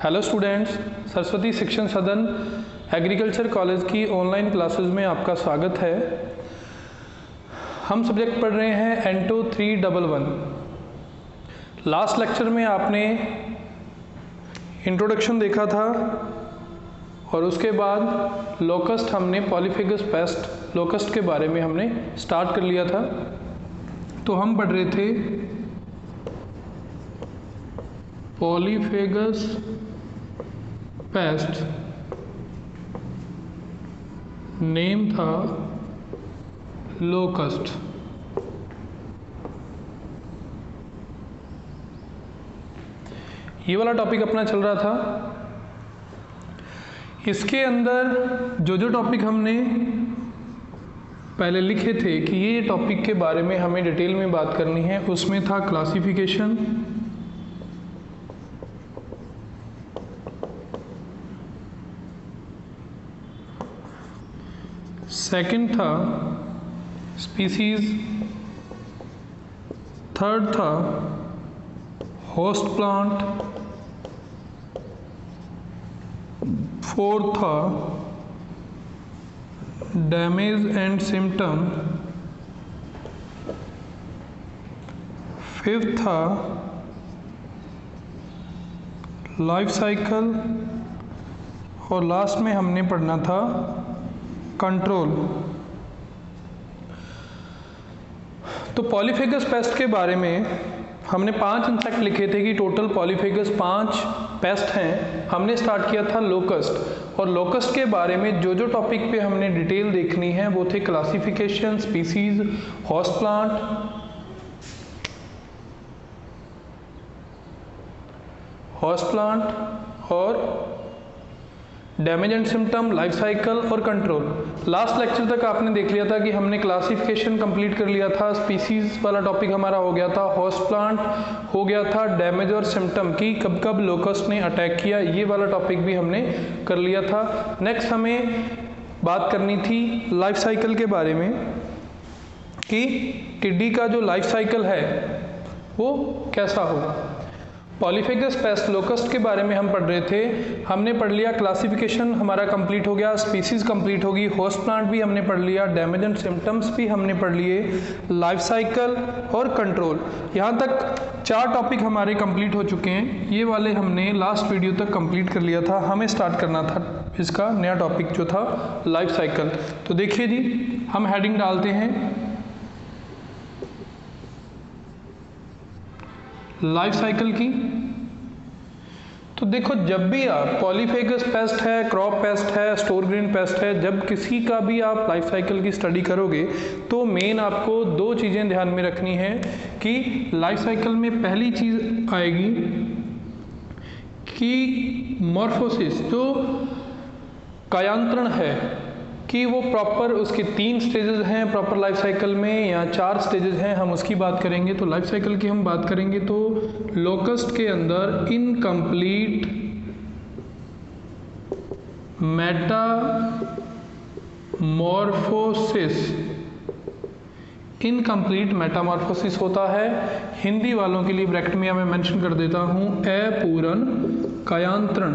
Hello students, Saraswati शिक्षण सदन agriculture college की ऑनलाइन क्लासेस में आपका स्वागत है। हम सब्जेक्ट पढ़ रहे हैं एंटो 311। लास्ट लेक्चर में आपने इंट्रोडक्शन देखा था और उसके बाद लोकस्ट हमने पॉलीफेगस पेस्ट लोकस्ट के बारे में हमने स्टार्ट कर लिया था। तो हम पढ़ रहे थे पॉलीफेगस पेस्ट, नेम था लोकस्ट। ये वाला टॉपिक अपना चल रहा था। इसके अंदर जो टॉपिक हमने पहले लिखे थे कि ये टॉपिक के बारे में हमें डिटेल में बात करनी है, उसमें था क्लासिफिकेशन, सेकंड था स्पीसीज, थर्ड था होस्ट प्लांट, फोर्थ था डैमेज एंड सिम्टम, फिफ्थ था लाइफ साइकिल और लास्ट में हमने पढ़ना था कंट्रोल। तो पॉलीफेगस पेस्ट के बारे में हमने 5 इंसेक्ट लिखे थे कि टोटल पॉलीफेगस 5 पेस्ट हैं। हमने स्टार्ट किया था लोकस्ट, और लोकस्ट के बारे में जो टॉपिक पे हमने डिटेल देखनी है वो थे क्लासिफिकेशन, स्पीसीज, होस्ट प्लांट और damage and symptom, life cycle और कंट्रोल। लास्ट लेक्चर तक आपने देख लिया था कि हमने क्लासिफिकेशन कंप्लीट कर लिया था, स्पीसीज वाला टॉपिक हमारा हो गया था, होस्ट प्लांट हो गया था, डैमेज और सिम्टम की कब कब लोकस्ट ने अटैक किया, ये वाला टॉपिक भी हमने कर लिया था। नेक्स्ट हमें बात करनी थी लाइफ साइकिल के बारे में कि टिड्डी का जो लाइफ साइकिल है वो कैसा होगा। पॉलीफेगस पेस्ट लोकस्ट के बारे में हम पढ़ रहे थे। हमने पढ़ लिया क्लासिफिकेशन हमारा कंप्लीट हो गया, स्पीसीज कंप्लीट होगी, होस्ट प्लांट भी हमने पढ़ लिया, डैमेज एंड सिम्टम्स भी हमने पढ़ लिए, लाइफ साइकिल और कंट्रोल। यहाँ तक 4 टॉपिक हमारे कंप्लीट हो चुके हैं। ये वाले हमने लास्ट वीडियो तक कंप्लीट कर लिया था। हमें स्टार्ट करना था इसका नया टॉपिक जो था लाइफ साइकिल। तो देखिए जी, हम हेडिंग डालते हैं लाइफ साइकिल की। तो देखो, जब भी आप पॉलीफेगस पेस्ट है, क्रॉप पेस्ट है, स्टोर ग्रेन पेस्ट है, जब किसी का भी आप लाइफ साइकिल की स्टडी करोगे तो मेन आपको 2 चीज़ें ध्यान में रखनी है कि लाइफ साइकिल में पहली चीज़ आएगी कि मॉर्फोसिस, जो कायांतरण है, कि वो प्रॉपर उसके 3 स्टेजेस हैं प्रॉपर लाइफ साइकिल में या 4 स्टेजेस हैं, हम उसकी बात करेंगे। तो लाइफ साइकिल की हम बात करेंगे तो लोकस्ट के अंदर इनकम्प्लीट मेटामॉर्फोसिस होता है। हिंदी वालों के लिए ब्रैकेट में मैं मेंशन कर देता हूं अपूर्ण कायांतरण।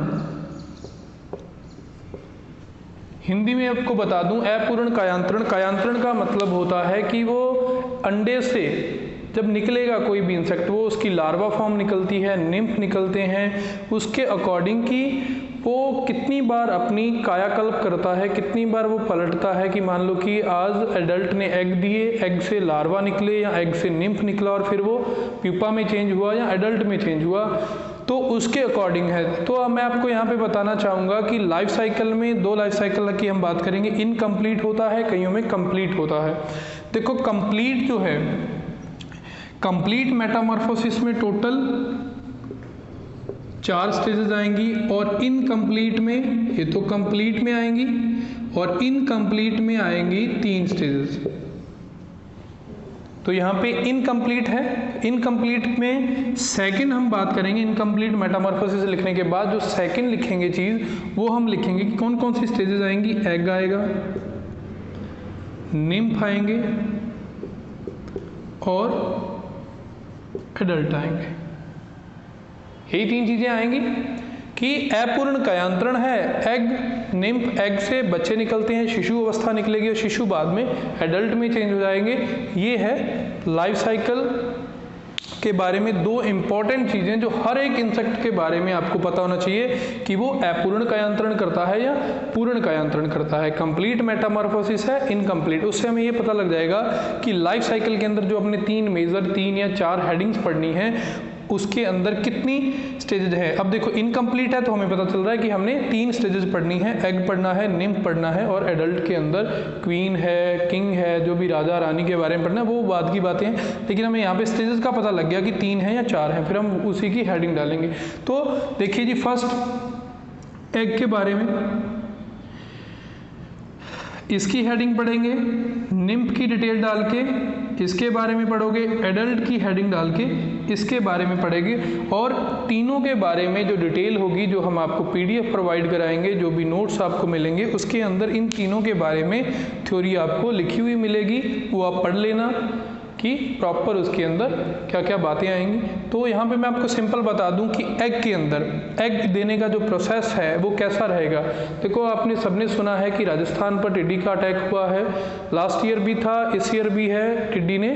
हिंदी में आपको बता दूं, अपूर्ण कायांतरण, कायांतरण का मतलब होता है कि वो अंडे से जब निकलेगा कोई भी इंसेक्ट, वो उसकी लार्वा फॉर्म निकलती है, निम्फ निकलते हैं, उसके अकॉर्डिंग कि वो कितनी बार अपनी कायाकल्प करता है, कितनी बार वो पलटता है। कि मान लो कि आज एडल्ट ने एग दिए, एग से लार्वा निकले या एग से निम्फ निकला और फिर वो प्यूपा में चेंज हुआ या एडल्ट में चेंज हुआ, तो उसके अकॉर्डिंग है। तो अब मैं आपको यहाँ पे बताना चाहूँगा कि लाइफ साइकिल में 2 लाइफ साइकिल की हम बात करेंगे। इनकम्प्लीट होता है, कईयों में कंप्लीट होता है। देखो, कंप्लीट जो है, कंप्लीट मेटामॉर्फोसिस में टोटल 4 स्टेजेस आएंगी और इनकम्प्लीट में, ये तो कंप्लीट में आएंगी और इनकम्प्लीट में आएंगी 3 स्टेजेस। तो यहाँ पे इनकम्प्लीट है। इनकम्प्लीट में सेकंड हम बात करेंगे। इनकम्प्लीट मेटामॉर्फोसिस लिखने के बाद जो सेकंड लिखेंगे चीज़, वो हम लिखेंगे कि कौन कौन सी स्टेजेस आएंगी। एग आएगा, निम्फ आएंगे और एडल्ट आएंगे। यही 3 चीज़ें आएंगी। कि अपूर्ण कायांतरण है। एग निम्फ, एग से बच्चे निकलते हैं, शिशु अवस्था निकलेगी और शिशु बाद में एडल्ट में चेंज हो जाएंगे। ये है लाइफ साइकिल के बारे में दो इम्पॉर्टेंट चीज़ें जो हर एक इंसेक्ट के बारे में आपको पता होना चाहिए कि वो अपूर्ण कायांतरण करता है या पूर्ण कायांतरण करता है, कंप्लीट मेटामॉर्फोसिस है, इनकम्प्लीट। उससे हमें ये पता लग जाएगा कि लाइफ साइकिल के अंदर जो अपने तीन या चार हेडिंग्स पढ़नी है उसके अंदर कितनी स्टेजेज है। अब देखो इनकम्प्लीट है तो हमें पता चल रहा है कि हमने 3 स्टेजेस पढ़नी है, एग पढ़ना है, निम्फ पढ़ना है और एडल्ट के अंदर क्वीन है, किंग है, जो भी राजा रानी के बारे में पढ़ना है वो बाद की बातें हैं। लेकिन हमें यहाँ पे स्टेजेस का पता लग गया कि 3 है या 4 है, फिर हम उसी की हेडिंग डालेंगे। तो देखिए जी, फर्स्ट एग के बारे में इसकी हेडिंग पढ़ेंगे, निम्फ की डिटेल डाल के इसके बारे में पढ़ोगे, एडल्ट की हेडिंग डाल के इसके बारे में पढ़ेंगे और तीनों के बारे में जो डिटेल होगी, जो हम आपको पीडीएफ प्रोवाइड कराएंगे, जो भी नोट्स आपको मिलेंगे उसके अंदर इन तीनों के बारे में थ्योरी आपको लिखी हुई मिलेगी, वो आप पढ़ लेना कि प्रॉपर उसके अंदर क्या क्या बातें आएंगी। तो यहाँ पे मैं आपको सिंपल बता दूं कि एग के अंदर एग देने का जो प्रोसेस है वो कैसा रहेगा। देखो आपने सबने सुना है कि राजस्थान पर टिड्डी का अटैक हुआ है, लास्ट ईयर भी था, इस ईयर भी है, टिड्डी ने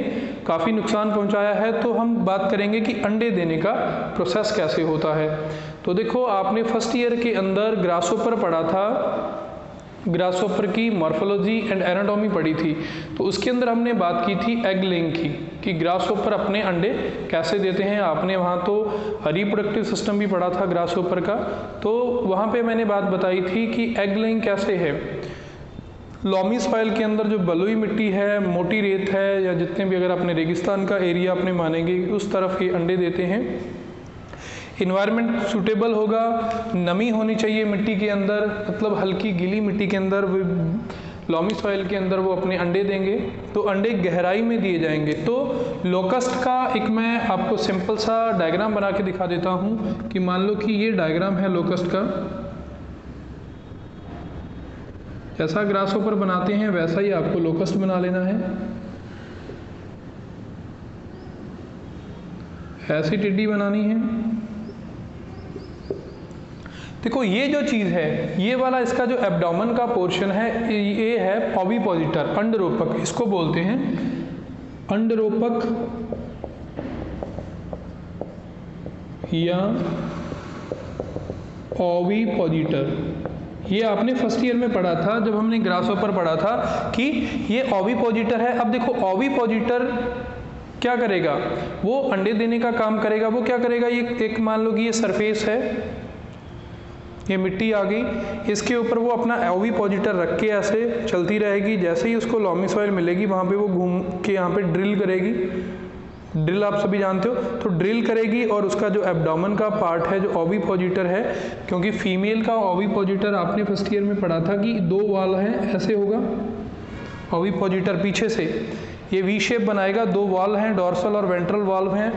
काफ़ी नुकसान पहुँचाया है। तो हम बात करेंगे कि अंडे देने का प्रोसेस कैसे होता है। तो देखो आपने फर्स्ट ईयर के अंदर ग्रासहोपर पढ़ा था, ग्रासहोपर की मॉर्फोलॉजी एंड एनाटॉमी पढ़ी थी। तो उसके अंदर हमने बात की थी एग लेइंग की, कि ग्रासहोपर अपने अंडे कैसे देते हैं। आपने वहाँ तो रिप्रोडक्टिव सिस्टम भी पढ़ा था ग्रासहोपर का, तो वहाँ पे मैंने बात बताई थी कि एग लेइंग कैसे है। लॉमी सॉइल के अंदर जो बलुई मिट्टी है, मोटी रेत है, या जितने भी अगर अपने रेगिस्तान का एरिया अपने मानेंगे उस तरफ ये अंडे देते हैं। इन्वायरमेंट सूटेबल होगा, नमी होनी चाहिए मिट्टी के अंदर, मतलब हल्की गीली मिट्टी के अंदर, लॉमी सॉइल के अंदर वो अपने अंडे देंगे। तो अंडे गहराई में दिए जाएंगे। तो लोकस्ट का एक मैं आपको सिंपल सा डायग्राम बना के दिखा देता हूँ कि मान लो कि ये डायग्राम है लोकस्ट का, जैसा ग्रासहोपर बनाते हैं वैसा ही आपको लोकस्ट बना लेना है। ऐसी टिड्डी बनानी है। देखो ये जो चीज़ है, ये वाला इसका जो एब्डोमेन का पोर्शन है, ये है ओविपोजिटर, अंडरोपक इसको बोलते हैं, अंडरोपक या ओविपोजिटर। ये आपने फर्स्ट ईयर में पढ़ा था जब हमने ग्रासहोपर पढ़ा था कि ये ओविपोजिटर है। अब देखो ओविपोजिटर क्या करेगा, वो अंडे देने का काम करेगा। वो क्या करेगा, ये एक मान लो कि ये सरफेस है, ये मिट्टी आ गई, इसके ऊपर वो अपना ओविपोजिटर रख के ऐसे चलती रहेगी। जैसे ही उसको लॉमी सॉइल मिलेगी वहाँ पे वो घूम के यहाँ पे ड्रिल करेगी। ड्रिल आप सभी जानते हो, तो ड्रिल करेगी और उसका जो एब्डोमेन का पार्ट है, जो ओविपोजिटर है, क्योंकि फीमेल का ओविपोजिटर आपने फर्स्ट ईयर में पढ़ा था कि 2 वाल हैं, ऐसे होगा ओविपोजिटर, पीछे से ये वी शेप बनाएगा, 2 वाल्व हैं, डॉर्सल और वेंट्रल वाल्व हैं।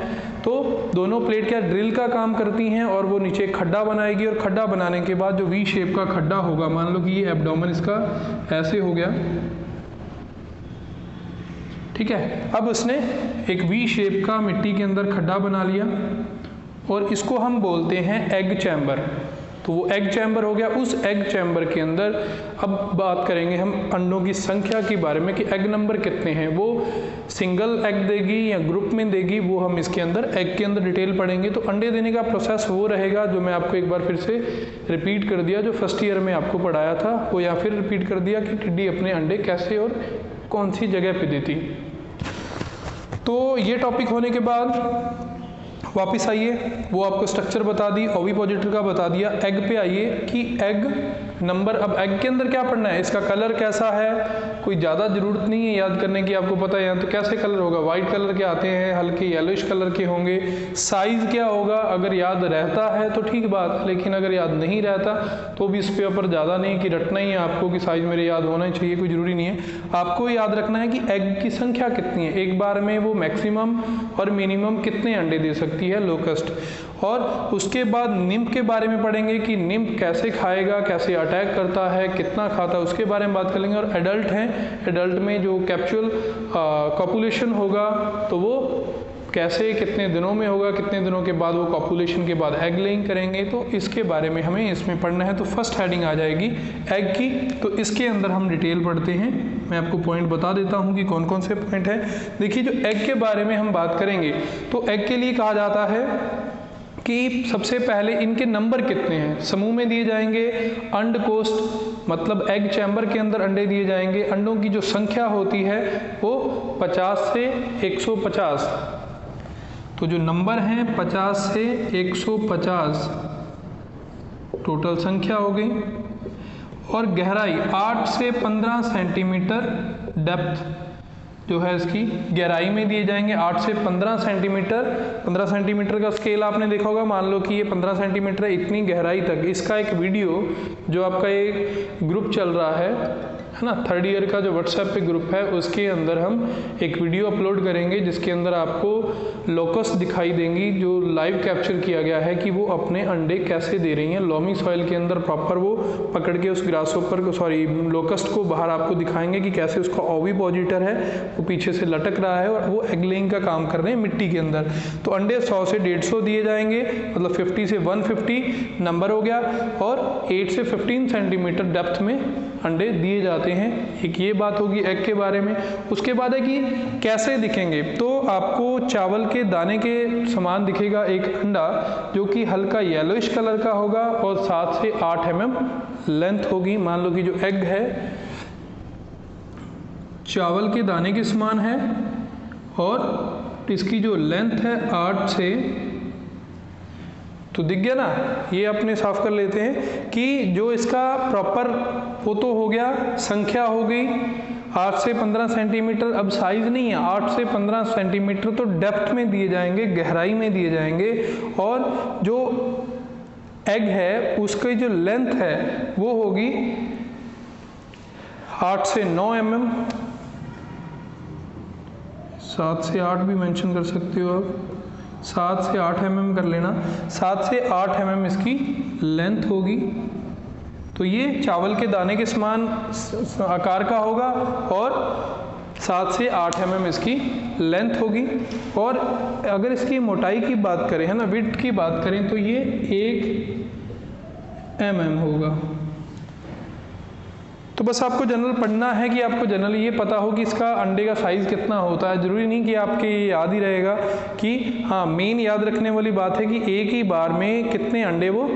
तो दोनों प्लेट क्या ड्रिल का काम करती हैं और वो नीचे खड्डा बनाएगी, और खड्डा बनाने के बाद जो वी शेप का खड्डा होगा, मान लो कि ये एब्डोमेन इसका ऐसे हो गया, ठीक है। अब उसने एक वी शेप का मिट्टी के अंदर खड्डा बना लिया और इसको हम बोलते हैं एग चैम्बर। तो वो एग चैम्बर हो गया। उस एग चैम्बर के अंदर अब बात करेंगे हम अंडों की संख्या के बारे में कि एग नंबर कितने हैं। वो सिंगल एग देगी या ग्रुप में देगी, वो हम इसके अंदर एग के अंदर डिटेल पढ़ेंगे। तो अंडे देने का प्रोसेस वो रहेगा जो मैं आपको एक बार फिर से रिपीट कर दिया, जो फर्स्ट ईयर में आपको पढ़ाया था वो, या फिर रिपीट कर दिया कि टिड्डी अपने अंडे कैसे और कौन सी जगह पे देती। तो ये टॉपिक होने के बाद वापस आइए, वो आपको स्ट्रक्चर बता दी, ओविपोजिटर का बता दिया। एग पे आइए कि एग नंबर। अब एग के अंदर क्या पढ़ना है, इसका कलर कैसा है, कोई ज़्यादा ज़रूरत नहीं है याद करने की, आपको पता है यहाँ तो कैसे कलर होगा, वाइट कलर के आते हैं, हल्के येलोइश कलर के होंगे। साइज़ क्या होगा, अगर याद रहता है तो ठीक बात, लेकिन अगर याद नहीं रहता तो भी इस पेपर ज़्यादा नहीं कि रटना ही है आपको कि साइज़ मेरे याद होना ही चाहिए, कोई ज़रूरी नहीं है। आपको याद रखना है कि एग की संख्या कितनी है, एक बार में वो मैक्सिमम और मिनिमम कितने अंडे दे सकती है लोकस्ट। और उसके बाद निम्फ के बारे में पढ़ेंगे कि निम्फ कैसे खाएगा, कैसे अटैक करता है, कितना खाता है, उसके बारे में बात कर लेंगे। और एडल्ट हैं, एडल्ट में जो कैप्सूल कॉपुलेशन होगा तो वो कैसे, कितने दिनों में होगा, कितने दिनों के बाद वो कॉपुलेशन के बाद एग लेइंग करेंगे, तो इसके बारे में हमें इसमें पढ़ना है। तो फर्स्ट हेडिंग आ जाएगी एग की। तो इसके अंदर हम डिटेल पढ़ते हैं। मैं आपको पॉइंट बता देता हूँ कि कौन कौन से पॉइंट है। देखिए, जो एग के बारे में हम बात करेंगे तो एग के लिए कहा जाता है कि सबसे पहले इनके नंबर कितने हैं, समूह में दिए जाएंगे। अंड कोष्ठ मतलब एग चैम्बर के अंदर अंडे दिए जाएंगे। अंडों की जो संख्या होती है वो 50 से 150। तो जो नंबर हैं 50 से 150 टोटल संख्या हो गई। और गहराई 8 से 15 सेंटीमीटर डेप्थ जो है इसकी गहराई में दिए जाएंगे। 8 से 15 सेंटीमीटर। 15 सेंटीमीटर का स्केल आपने देखा होगा। मान लो कि ये 15 सेंटीमीटर है, इतनी गहराई तक। इसका एक वीडियो जो आपका एक ग्रुप चल रहा है ना, 3rd ईयर का जो व्हाट्सएप पे ग्रुप है, उसके अंदर हम एक वीडियो अपलोड करेंगे जिसके अंदर आपको लोकस्ट दिखाई देंगी, जो लाइव कैप्चर किया गया है कि वो अपने अंडे कैसे दे रही हैं। लॉमी सॉइल के अंदर प्रॉपर वो पकड़ के उस ग्रासहोपर को, सॉरी लोकस्ट को बाहर आपको दिखाएंगे कि कैसे उसका ओविपोजिटर है वो पीछे से लटक रहा है और वो एग लेइंग का काम कर रहे हैं मिट्टी के अंदर। तो अंडे 100 से 150 दिए जाएंगे, मतलब 50 से 150 नंबर हो गया। और 8 से 15 सेंटीमीटर डेप्थ में अंडे दिए जाते हैं। एक ये बात होगी एग के बारे में। उसके बाद है कि कैसे दिखेंगे। तो आपको चावल के दाने के समान दिखेगा एक अंडा, जो कि हल्का येलोइश कलर का होगा और 7 से 8 mm लेंथ होगी। मान लो कि जो एग है चावल के दाने के समान है और इसकी जो लेंथ है 8 से, तो दिख गया ना, ये अपने साफ कर लेते हैं कि जो इसका प्रॉपर वो तो हो गया, संख्या हो गई 8 से 15 सेंटीमीटर। अब साइज नहीं है, 8 से 15 सेंटीमीटर तो डेप्थ में दिए जाएंगे, गहराई में दिए जाएंगे। और जो एग है उसकी जो लेंथ है वो होगी 8 से 9 mm। 7 से 8 भी मेंशन कर सकते हो आप, 7 से 8 mm कर लेना। 7 से 8 mm इसकी लेंथ होगी। तो ये चावल के दाने के समान आकार का होगा और 7 से 8 mm इसकी लेंथ होगी। और अगर इसकी मोटाई की बात करें, है ना, विड्थ की बात करें, तो ये 1 mm होगा। तो बस आपको जनरल पढ़ना है कि आपको जनरल ये पता हो कि इसका अंडे का साइज़ कितना होता है। ज़रूरी नहीं कि आपके ये याद ही रहेगा कि हाँ, मेन याद रखने वाली बात है कि एक ही बार में कितने अंडे वो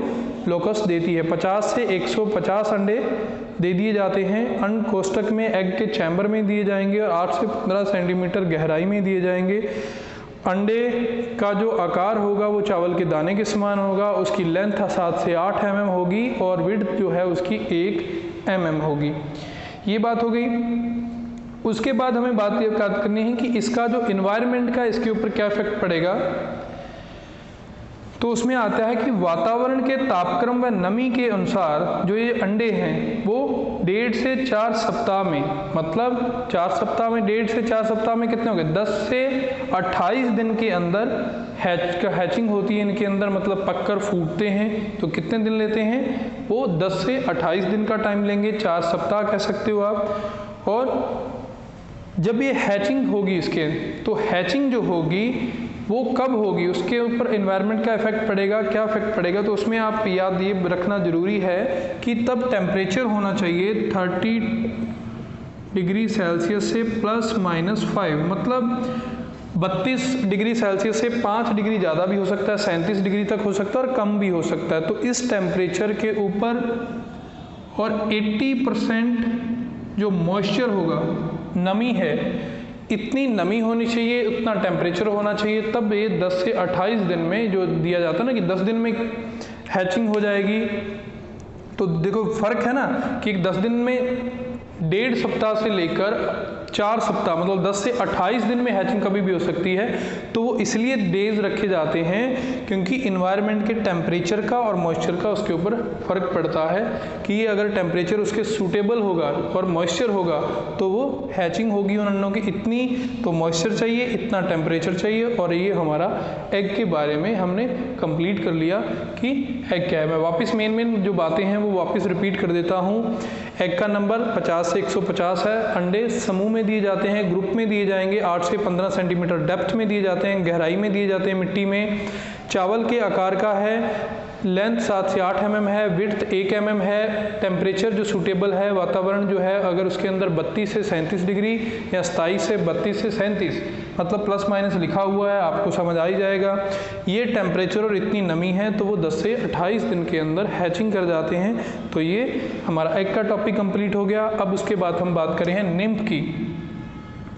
लोकस्ट देती है। 50 से 150 अंडे दे दिए जाते हैं। अंड कोष्ठक में एग के चैम्बर में दिए जाएंगे और 8 से 15 सेंटीमीटर गहराई में दिए जाएंगे। अंडे का जो आकार होगा वो चावल के दाने के समान होगा। उसकी लेंथ 7 से 8 mm होगी और विड्थ जो है उसकी 1 mm होगी। ये बात हो गई। उसके बाद हमें बात करनी है कि इसका जो इन्वायरमेंट का इसके ऊपर क्या इफेक्ट पड़ेगा। तो उसमें आता है कि वातावरण के तापक्रम व नमी के अनुसार जो ये अंडे हैं वो 1.5 से 4 सप्ताह में, मतलब 4 सप्ताह में, 1.5 से 4 सप्ताह में कितने हो गए, 10 से 28 दिन के अंदर हैचिंग होती है इनके अंदर, मतलब पककर फूटते हैं। तो कितने दिन लेते हैं वो, 10 से 28 दिन का टाइम लेंगे, 4 सप्ताह कह सकते हो आप। और जब ये हैचिंग होगी इसके, तो हैचिंग जो होगी वो कब होगी, उसके ऊपर एनवायरनमेंट का इफेक्ट पड़ेगा। क्या इफेक्ट पड़ेगा, तो उसमें आप याद ये रखना जरूरी है कि तब टेम्परेचर होना चाहिए 30 डिग्री सेल्सियस से ±5, मतलब 32 डिग्री सेल्सियस से 5 डिग्री ज़्यादा भी हो सकता है, 37 डिग्री तक हो सकता है और कम भी हो सकता है। तो इस टेम्परेचर के ऊपर और 80% जो मॉइस्चर होगा, नमी है, इतनी नमी होनी चाहिए, उतना टेम्परेचर होना चाहिए, तब ये 10 से 28 दिन में जो दिया जाता है ना कि 10 दिन में हैचिंग हो जाएगी। तो देखो फर्क है ना कि 10 दिन में 1.5 सप्ताह से लेकर 4 सप्ताह, मतलब 10 से 28 दिन में हैचिंग कभी भी हो सकती है। तो वो इसलिए डेज रखे जाते हैं क्योंकि इन्वायरमेंट के टेम्परेचर का और मॉइस्चर का उसके ऊपर फ़र्क पड़ता है कि ये अगर टेम्परेचर उसके सूटेबल होगा और मॉइस्चर होगा तो वो हैचिंग होगी उन अंडों की, इतनी तो मॉइस्चर चाहिए, इतना टेम्परेचर चाहिए। और ये हमारा एग के बारे में हमने कंप्लीट कर लिया कि एग क्या है। मैं वापस मेन जो बातें हैं वो वापस रिपीट कर देता हूँ। एग का नंबर 50 से 150 है। अंडे समूह में दिए जाते हैं, ग्रुप में दिए जाएंगे, 8 से 15 सेंटीमीटर डेप्थ में दिए जाते हैं, गहराई में दिए जाते हैं मिट्टी में। चावल के आकार का है, लेंथ 7 से 8 mm है, विड्थ 1 mm है। टेम्परेचर जो सूटेबल है, वातावरण जो है अगर उसके अंदर 32 से 37 डिग्री या 27 से 32 से 37 मतलब प्लस माइनस लिखा हुआ है, आपको समझ आ ही जाएगा। ये टेम्परेचर और इतनी नमी है तो वो 10 से 28 दिन के अंदर हैचिंग कर जाते हैं। तो ये हमारा एग का टॉपिक कंप्लीट हो गया। अब उसके बाद हम बात करें हैं निम्फ की,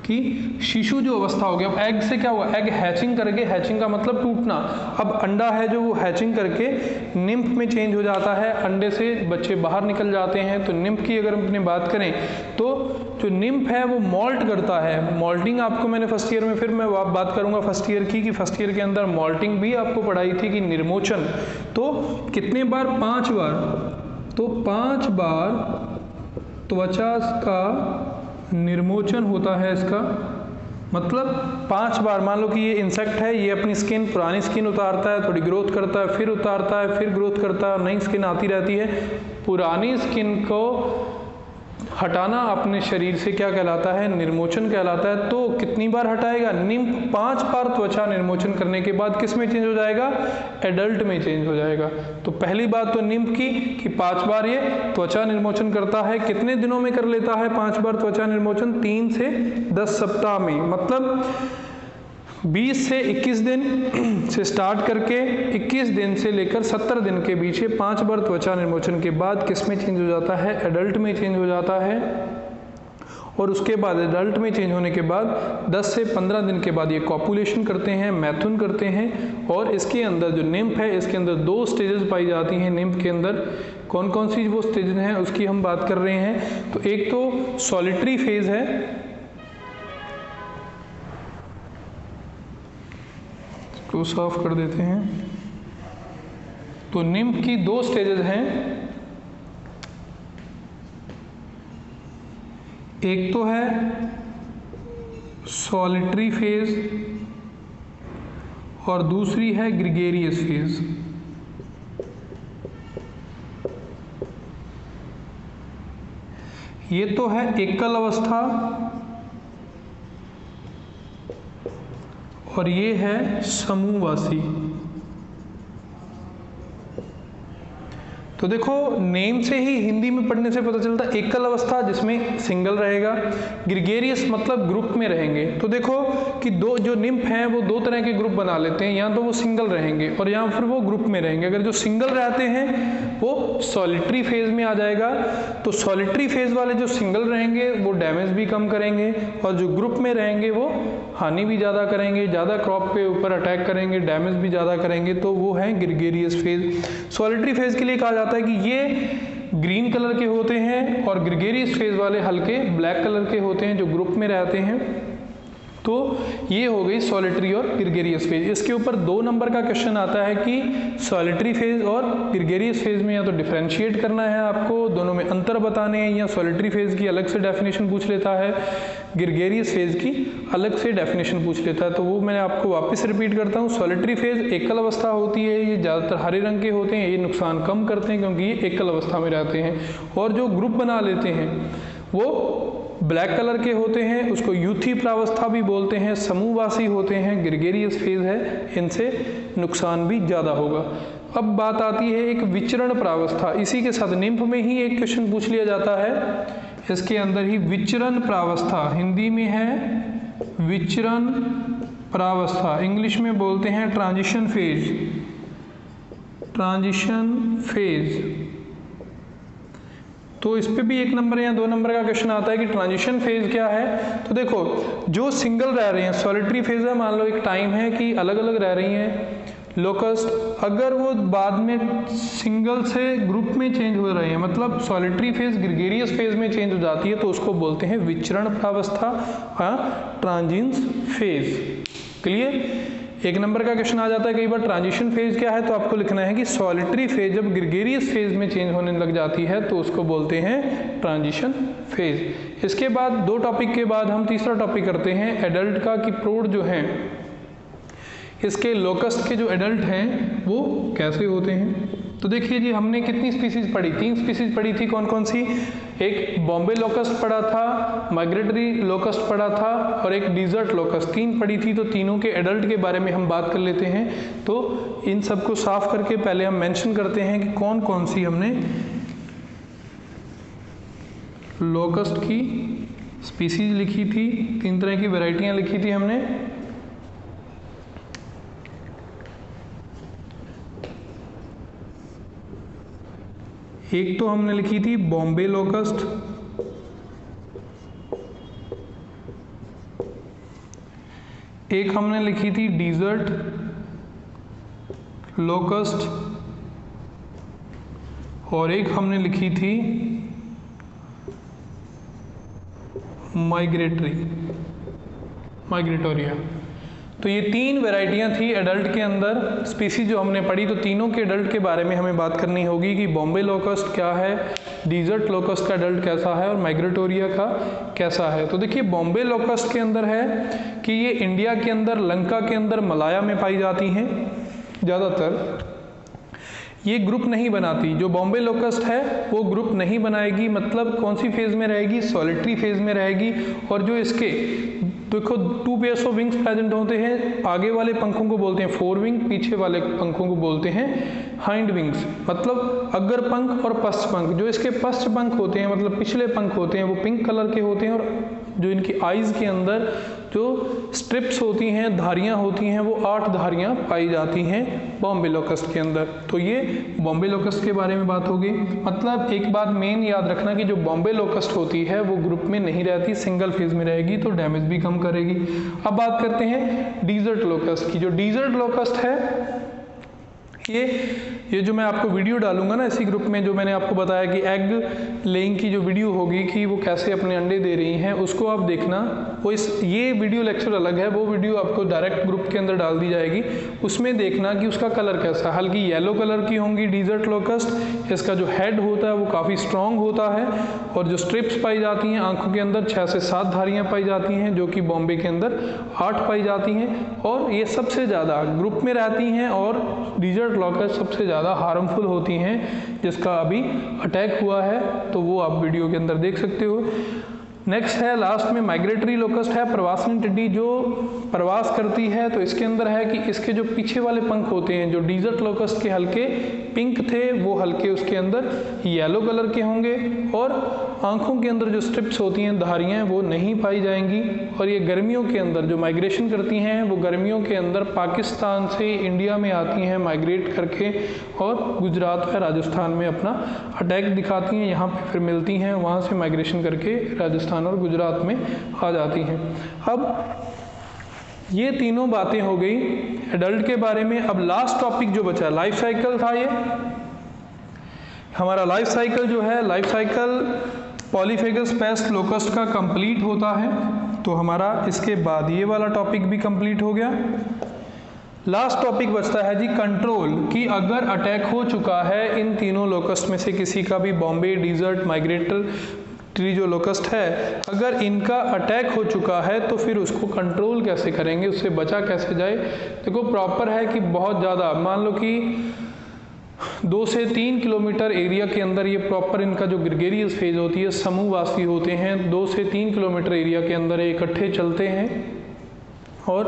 कि शिशु जो अवस्था हो गया। अब एग से क्या हुआ, एग हैचिंग करके, हैचिंग का मतलब टूटना। अब अंडा है जो वो हैचिंग करके निम्फ में चेंज हो जाता है, अंडे से बच्चे बाहर निकल जाते हैं। तो निम्फ की अगर अपनी बात करें तो जो निम्फ है वो मॉल्ट करता है। मॉल्टिंग आपको मैंने फर्स्ट ईयर में, फिर मैं बात करूंगा फर्स्ट ईयर की, कि फर्स्ट ईयर के अंदर मॉल्टिंग भी आपको पढ़ाई थी कि निर्मोचन। तो कितने बार, 5 बार, तो 5 बार त्वचा का निर्मोचन होता है इसका। मतलब 5 बार, मान लो कि ये इंसेक्ट है, ये अपनी स्किन, पुरानी स्किन उतारता है, थोड़ी ग्रोथ करता है, फिर उतारता है, फिर ग्रोथ करता है, नई स्किन आती रहती है। पुरानी स्किन को हटाना अपने शरीर से क्या कहलाता है, निर्मोचन कहलाता है। तो कितनी बार हटाएगा, निम्फ 5 बार त्वचा निर्मोचन करने के बाद किस में चेंज हो जाएगा, एडल्ट में चेंज हो जाएगा। तो पहली बात तो निम्फ की कि 5 बार ये त्वचा निर्मोचन करता है। कितने दिनों में कर लेता है 5 बार त्वचा निर्मोचन, 3 से 10 सप्ताह में। मतलब 20 से 21 दिन से स्टार्ट करके 21 दिन से लेकर 70 दिन के बीच 5 बार त्वचा निर्मोचन के बाद किस में चेंज हो जाता है, एडल्ट में चेंज हो जाता है। और उसके बाद एडल्ट में चेंज होने के बाद 10 से 15 दिन के बाद ये कॉपुलेशन करते हैं, मैथुन करते हैं। और इसके अंदर जो निम्फ है, इसके अंदर 2 स्टेजेस पाई जाती हैं निम्फ के अंदर। कौन कौन सी वो स्टेजेस हैं उसकी हम बात कर रहे हैं। तो एक तो सॉलिटरी फेज है, को साफ कर देते हैं। तो निम्फ की 2 स्टेजेस हैं, एक तो है सॉलिटरी फेज और दूसरी है ग्रिगेरियस फेज। ये तो है एकल अवस्था और ये है समूहवासी। तो देखो नेम से ही हिंदी में पढ़ने से पता चलता है एकल अवस्था जिसमें सिंगल रहेगा, ग्रिगेरियस मतलब ग्रुप में रहेंगे। तो देखो कि जो निम्फ हैं वो 2 तरह के ग्रुप बना लेते हैं, या तो वो सिंगल रहेंगे और या फिर वो ग्रुप में रहेंगे। अगर जो सिंगल रहते हैं वो सॉलिटरी फेज में आ जाएगा। तो सॉलिटरी फेज वाले जो सिंगल रहेंगे वो डैमेज भी कम करेंगे, और जो ग्रुप में रहेंगे वो हानि भी ज़्यादा करेंगे, ज़्यादा क्रॉप पे ऊपर अटैक करेंगे, डैमेज भी ज़्यादा करेंगे। तो वो है ग्रिगेरियस फेज। सॉलिटरी फेज के लिए कहा जाता है कि ये ग्रीन कलर के होते हैं और ग्रिगेरियस फेज वाले हल्के ब्लैक कलर के होते हैं जो ग्रुप में रहते हैं। तो ये हो गई सॉलिटरी और ग्रिगेरियस फेज। इसके ऊपर 2 नंबर का क्वेश्चन आता है कि सॉलिटरी फेज और ग्रिगेरियस फेज में या तो डिफरेंशिएट करना है आपको, दोनों में अंतर बताने हैं, या सॉलिटरी फेज की अलग से डेफिनेशन पूछ लेता है, ग्रिगेरियस फेज की अलग से डेफिनेशन पूछ लेता है। तो वो मैं आपको वापस रिपीट करता हूँ। सॉलिटरी फेज एकल अवस्था होती है, ये ज़्यादातर हरे रंग के होते हैं, ये नुकसान कम करते हैं क्योंकि ये एकल अवस्था में रहते हैं। और जो ग्रुप बना लेते हैं वो ब्लैक कलर के होते हैं, उसको यूथी प्रावस्था भी बोलते हैं, समूहवासी होते हैं, ग्रिगेरियस फेज है, इनसे नुकसान भी ज़्यादा होगा। अब बात आती है एक विचरण प्रावस्था। इसी के साथ निम्फ में ही एक क्वेश्चन पूछ लिया जाता है, इसके अंदर ही विचरण प्रावस्था, हिंदी में है विचरण प्रावस्था, इंग्लिश में बोलते हैं ट्रांजिशन फेज। ट्रांजिशन फेज, तो इस पे भी 1 नंबर या 2 नंबर का क्वेश्चन आता है कि ट्रांजिशन फेज क्या है। तो देखो जो सिंगल रह रहे हैं, सॉलिटरी फेज है, मान लो एक टाइम है कि अलग अलग रह रही हैं लोकस्ट, अगर वो बाद में सिंगल से ग्रुप में चेंज हो रहे हैं, मतलब सॉलिटरी फेज ग्रिगेरियस फेज में चेंज हो जाती है, तो उसको बोलते हैं विचरण प्रावस्था, ट्रांजिशन फेज। क्लियर। 1 नंबर का क्वेश्चन आ जाता है कई बार ट्रांजिशन फेज क्या है, तो आपको लिखना है कि सॉलिटरी फेज जब ग्रिगेरियस फेज में चेंज होने लग जाती है तो उसको बोलते हैं ट्रांजिशन फेज। इसके बाद 2 टॉपिक के बाद हम तीसरा टॉपिक करते हैं एडल्ट का, कि प्रौढ़ जो हैं इसके लोकस्ट के जो एडल्ट हैं वो कैसे होते हैं। तो देखिए जी, हमने कितनी स्पीसीज पढ़ी, 3 स्पीसीज पढ़ी थी। कौन कौन सी? एक बॉम्बे लोकस्ट पढ़ा था, माइग्रेटरी लोकस्ट पढ़ा था और एक डिजर्ट लोकस्ट, 3 पढ़ी थी। तो तीनों के एडल्ट के बारे में हम बात कर लेते हैं। तो इन सबको साफ करके पहले हम मेंशन करते हैं कि कौन कौन सी हमने लोकस्ट की स्पीसीज लिखी थी, 3 तरह की वैरायटियां लिखी थी हमने। एक तो हमने लिखी थी बॉम्बे लोकस्ट, एक हमने लिखी थी डिजर्ट लोकस्ट और एक हमने लिखी थी माइग्रेटोरिया। तो ये 3 वैरायटियां थी एडल्ट के अंदर स्पीसीज जो हमने पढ़ी। तो तीनों के एडल्ट के बारे में हमें बात करनी होगी कि बॉम्बे लोकस्ट क्या है, डिजर्ट लोकस्ट का एडल्ट कैसा है और माइग्रेटोरिया का कैसा है। तो देखिए, बॉम्बे लोकस्ट के अंदर है कि ये इंडिया के अंदर, लंका के अंदर, मलाया में पाई जाती हैं ज़्यादातर। ये ग्रुप नहीं बनाती, जो बॉम्बे लोकस्ट है वो ग्रुप नहीं बनाएगी। मतलब कौन सी फेज में रहेगी? सॉलिटरी फेज में रहेगी। और जो इसके देखो 2 पेयर्स ऑफ विंग्स प्रेजेंट होते हैं, आगे वाले पंखों को बोलते हैं फोर विंग, पीछे वाले पंखों को बोलते हैं हाइंड विंग्स। मतलब अग्र पंख और पश्च पंख। जो इसके पश्च पंख होते हैं, मतलब पिछले पंख होते हैं, वो पिंक कलर के होते हैं और जो इनकी आईज के अंदर जो स्ट्रिप्स होती हैं, धारियां होती हैं, वो 8 धारियां पाई जाती हैं बॉम्बे लोकस्ट के अंदर। तो ये बॉम्बे लोकस्ट के बारे में बात होगी। मतलब एक बात मेन याद रखना कि जो बॉम्बे लोकस्ट होती है वो ग्रुप में नहीं रहती, सिंगल फेज में रहेगी, तो डैमेज भी कम करेगी। अब बात करते हैं डिजर्ट लोकस्ट की। जो डिजर्ट लोकस्ट है, ये जो मैं आपको वीडियो डालूंगा ना इसी ग्रुप में, जो मैंने आपको बताया कि एग लेइंग की जो वीडियो होगी कि वो कैसे अपने अंडे दे रही हैं, उसको आप देखना। वो ये वीडियो लेक्चर अलग है, वो वीडियो आपको डायरेक्ट ग्रुप के अंदर डाल दी जाएगी। उसमें देखना कि उसका कलर कैसा है। हल्की येलो कलर की होंगी डिजर्ट लोकस्ट। इसका जो हेड होता है वो काफ़ी स्ट्रॉन्ग होता है और जो स्ट्रिप्स पाई जाती हैं आंखों के अंदर 6 से 7 धारियाँ पाई जाती हैं, जो कि बॉम्बे के अंदर 8 पाई जाती हैं। और ये सबसे ज़्यादा ग्रुप में रहती हैं और डिजर्ट लोकस्ट सबसे ज़्यादा हार्मफुल होती हैं। जिसका अभी अटैक हुआ है तो वो आप वीडियो के अंदर देख सकते हो। नेक्स्ट है लास्ट में माइग्रेटरी लोकस्ट है, प्रवासिनी टिड्डी जो प्रवास करती है। तो इसके अंदर है कि इसके जो पीछे वाले पंख होते हैं, जो डिजर्ट लोकस्ट के हल्के पिंक थे, वो हल्के उसके अंदर येलो कलर के होंगे और आंखों के अंदर जो स्ट्रिप्स होती हैं, धारियाँ, वो नहीं पाई जाएंगी। और ये गर्मियों के अंदर जो माइग्रेशन करती हैं, वो गर्मियों के अंदर पाकिस्तान से इंडिया में आती हैं माइग्रेट करके और गुजरात या राजस्थान में अपना अटैक दिखाती हैं, यहाँ पे फिर मिलती हैं, वहाँ से माइग्रेशन करके राजस्थान और गुजरात में आ जाती हैं। अब ये तीनों बातें हो गई एडल्ट के बारे में। अब लास्ट टॉपिक जो बचा, लाइफ साइकिल था। ये हमारा लाइफ साइकिल जो है, life cycle polyphagous paste locust का कंप्लीट होता है। तो हमारा इसके बाद ये वाला टॉपिक भी कंप्लीट हो गया। लास्ट टॉपिक बचता है जी कंट्रोल, कि अगर अटैक हो चुका है इन तीनों लोकस्ट में से किसी का भी, बॉम्बे, डिजर्ट, माइग्रेटरी जो लोकस्ट है, अगर इनका अटैक हो चुका है तो फिर उसको कंट्रोल कैसे करेंगे, उससे बचा कैसे जाए। देखो प्रॉपर है कि बहुत ज़्यादा, मान लो कि 2 से 3 किलोमीटर एरिया के अंदर ये प्रॉपर इनका जो ग्रेगेरियस फेज होती है, समूहवासी होते हैं, 2 से 3 किलोमीटर एरिया के अंदर ये इकट्ठे चलते हैं और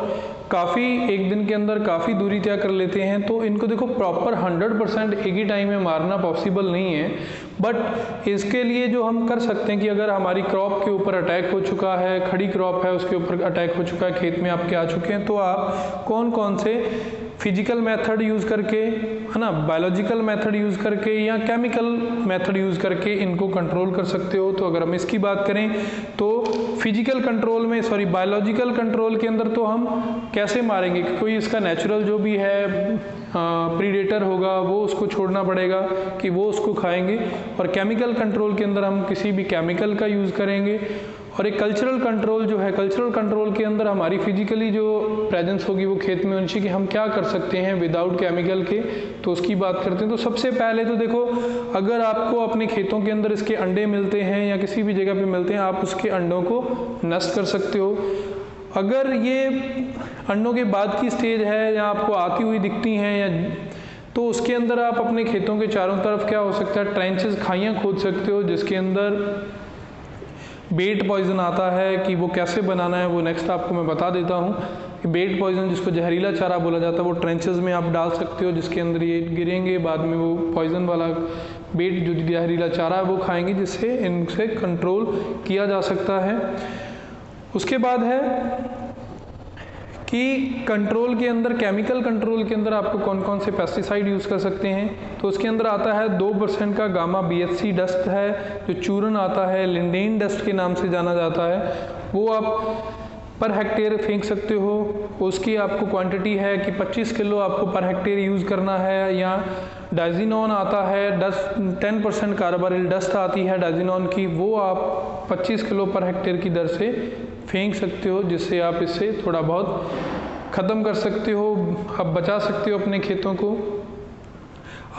काफ़ी एक दिन के अंदर काफ़ी दूरी तय कर लेते हैं। तो इनको देखो प्रॉपर 100% एक ही टाइम में मारना पॉसिबल नहीं है। बट इसके लिए जो हम कर सकते हैं कि अगर हमारी क्रॉप के ऊपर अटैक हो चुका है, खड़ी क्रॉप है उसके ऊपर अटैक हो चुका है, खेत में आपके आ चुके हैं, तो आप कौन कौन से फिजिकल मेथड यूज़ करके, है ना, बायोलॉजिकल मेथड यूज़ करके या केमिकल मेथड यूज़ करके इनको कंट्रोल कर सकते हो। तो अगर हम इसकी बात करें तो फिजिकल कंट्रोल में, सॉरी बायोलॉजिकल कंट्रोल के अंदर तो हम कैसे मारेंगे कि कोई इसका नेचुरल जो भी है प्रीडेटर होगा वो उसको छोड़ना पड़ेगा कि वो उसको खाएंगे। और केमिकल कंट्रोल के अंदर हम किसी भी केमिकल का यूज़ करेंगे। और एक कल्चरल कंट्रोल जो है, कल्चरल कंट्रोल के अंदर हमारी फिजिकली जो प्रेजेंस होगी वो खेत में उनसे कि हम क्या कर सकते हैं विदाउट केमिकल के, तो उसकी बात करते हैं। तो सबसे पहले तो देखो, अगर आपको अपने खेतों के अंदर इसके अंडे मिलते हैं या किसी भी जगह पे मिलते हैं, आप उसके अंडों को नष्ट कर सकते हो। अगर ये अंडों के बाद की स्टेज है या आपको आती हुई दिखती हैं या तो उसके अंदर आप अपने खेतों के चारों तरफ क्या हो सकता है, ट्रेंचेस, खाइयाँ खोद सकते हो, जिसके अंदर बेट पॉइजन आता है। कि वो कैसे बनाना है वो नेक्स्ट आपको मैं बता देता हूँ। कि बेट पॉइजन जिसको जहरीला चारा बोला जाता है वो ट्रेंचेस में आप डाल सकते हो, जिसके अंदर ये गिरेंगे, बाद में वो पॉइजन वाला बेट जो जहरीला चारा है वो खाएंगे, जिससे इनसे कंट्रोल किया जा सकता है। उसके बाद है कि कंट्रोल के अंदर, केमिकल कंट्रोल के अंदर आपको कौन कौन से पेस्टिसाइड यूज़ कर सकते हैं। तो उसके अंदर आता है 2% का गामा BHC डस्ट है, जो चूरन आता है, लिंडेन डस्ट के नाम से जाना जाता है, वो आप पर हेक्टेयर फेंक सकते हो। उसकी आपको क्वांटिटी है कि 25 किलो आपको पर हेक्टेयर यूज़ करना है। या डाइजिनॉन आता है, 10% कार्बारिल डस्ट आती है डाइजिनॉन की, वो आप 25 किलो पर हेक्टेयर की दर से फेंक सकते हो, जिससे आप इससे थोड़ा बहुत ख़त्म कर सकते हो, आप बचा सकते हो अपने खेतों को।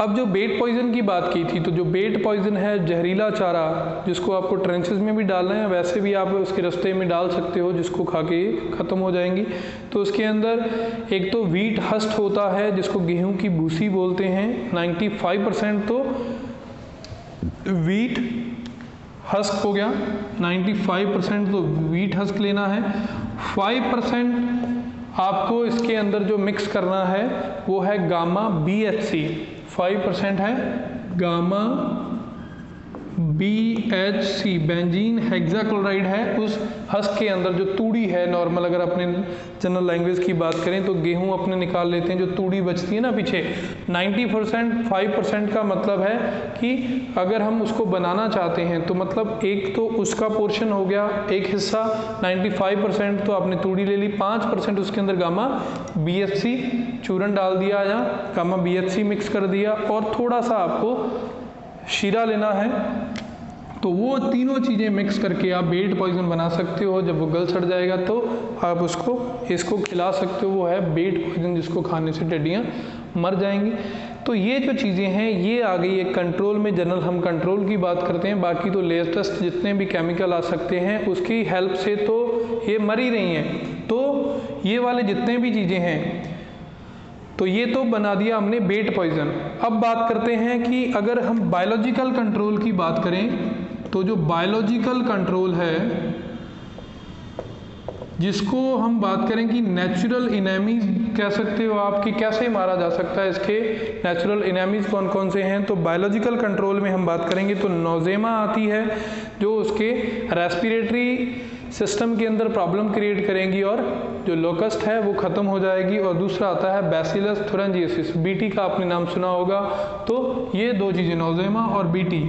अब जो बेट पॉइजन की बात की थी, तो जो बेट पॉइजन है, जहरीला चारा, जिसको आपको ट्रेंचेस में भी डालना है, वैसे भी आप उसके रास्ते में डाल सकते हो, जिसको खा के ख़त्म हो जाएंगी। तो उसके अंदर एक तो व्हीट हस्ट होता है, जिसको गेहूं की भूसी बोलते हैं। 95% तो व्हीट हस्क हो गया, 95% तो व्हीट हस्क लेना है। 5% आपको इसके अंदर जो मिक्स करना है वो है गामा BHC। 5% है गामा BHC, बेंजीन हेक्साक्लोराइड है उस हस्क के अंदर। जो तूड़ी है नॉर्मल, अगर अपने जनरल लैंग्वेज की बात करें तो गेहूं अपने निकाल लेते हैं, जो तूड़ी बचती है ना पीछे, 90%, 5% का मतलब है कि अगर हम उसको बनाना चाहते हैं तो मतलब एक तो उसका पोर्शन हो गया, एक हिस्सा 95% तो आपने तूड़ी ले ली, 5% उसके अंदर गामा BHC चूरन डाल दिया या गामा BHC मिक्स कर दिया, और थोड़ा सा आपको शीरा लेना है। तो वो तीनों चीज़ें मिक्स करके आप बेट पॉइजन बना सकते हो। जब वो गल सड़ जाएगा तो आप इसको खिला सकते हो, वो है बेट पॉइजन, जिसको खाने से टिड्डियाँ मर जाएंगी। तो ये जो चीज़ें हैं ये आ गई एक कंट्रोल में। जनरल हम कंट्रोल की बात करते हैं, बाकी तो लेटेस्ट जितने भी केमिकल आ सकते हैं उसकी हेल्प से तो ये मर ही रही हैं। तो ये वाले जितने भी चीज़ें हैं, तो ये तो बना दिया हमने बेट पॉइजन। अब बात करते हैं कि अगर हम बायोलॉजिकल कंट्रोल की बात करें, तो जो बायोलॉजिकल कंट्रोल है, जिसको हम बात करें कि नेचुरल इनेमीज कह सकते हो आप, कि कैसे मारा जा सकता है, इसके नेचुरल इनेमीज कौन कौन से हैं। तो बायोलॉजिकल कंट्रोल में हम बात करेंगे तो नोज़ेमा आती है, जो उसके रेस्पिरेटरी सिस्टम के अंदर प्रॉब्लम क्रिएट करेंगी और जो लोकस्ट है वो ख़त्म हो जाएगी। और दूसरा आता है बैसिलस थुरिंजियसिस, BT का आपने नाम सुना होगा। तो ये दो चीज़ें, नोज़ेमा और BT,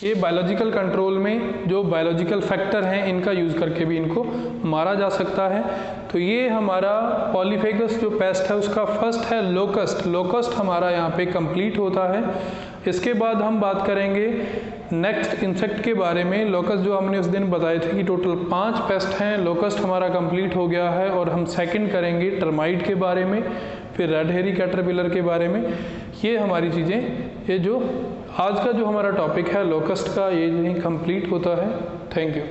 ये बायोलॉजिकल कंट्रोल में जो बायोलॉजिकल फैक्टर हैं इनका यूज़ करके भी इनको मारा जा सकता है। तो ये हमारा पॉलीफेगस जो पेस्ट है उसका फर्स्ट है लोकस्ट। लोकस्ट हमारा यहाँ पे कंप्लीट होता है। इसके बाद हम बात करेंगे नेक्स्ट इंसेक्ट के बारे में। लोकस्ट जो हमने उस दिन बताए थे कि टोटल 5 पेस्ट हैं, लोकस्ट हमारा कंप्लीट हो गया है। और हम सेकंड करेंगे टर्माइट के बारे में, फिर रेड हेरी कैटरपिलर के बारे में। ये हमारी चीज़ें, ये जो आज का जो हमारा टॉपिक है लोकस्ट का, ये नहीं कंप्लीट होता है। Thank you.